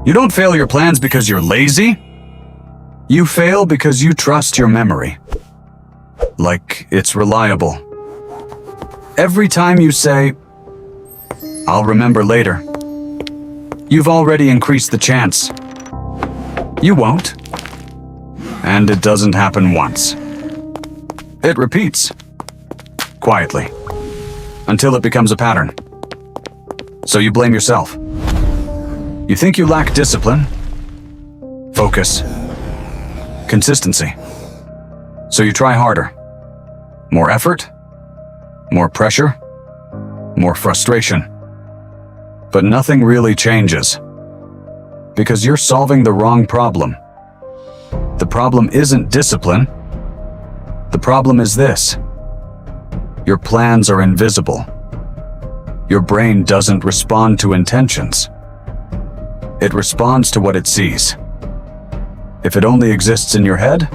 You don't fail your plans because you're lazy. You fail because you trust your memory. Like it's reliable. Every time you say, "I'll remember later," you've already increased the chance. You won't. And it doesn't happen once. It repeats. Quietly. Until it becomes a pattern. So you blame yourself. You think you lack discipline, focus, consistency. So you try harder. More effort, more pressure, more frustration. But nothing really changes. Because you're solving the wrong problem. The problem isn't discipline. The problem is this. Your plans are invisible. Your brain doesn't respond to intentions. It responds to what it sees. If it only exists in your head,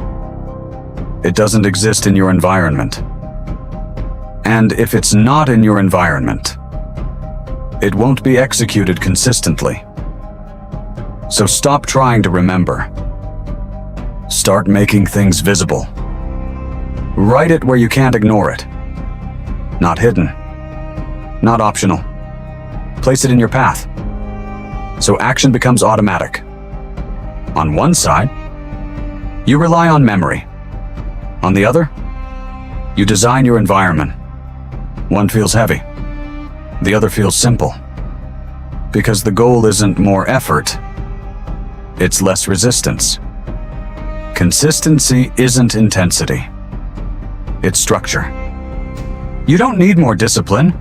it doesn't exist in your environment. And if it's not in your environment, it won't be executed consistently. So stop trying to remember. Start making things visible. Write it where you can't ignore it. Not hidden. Not optional. Place it in your path. So action becomes automatic. On one side, you rely on memory. On the other, you design your environment. One feels heavy. The other feels simple. Because the goal isn't more effort, it's less resistance. Consistency isn't intensity. It's structure. You don't need more discipline.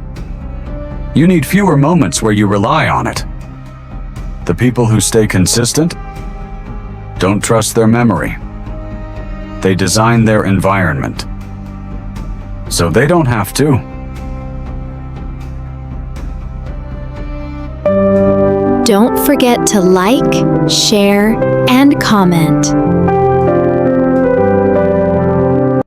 You need fewer moments where you rely on it. The people who stay consistent don't trust their memory. They design their environment. So they don't have to. Don't forget to like, share, and comment.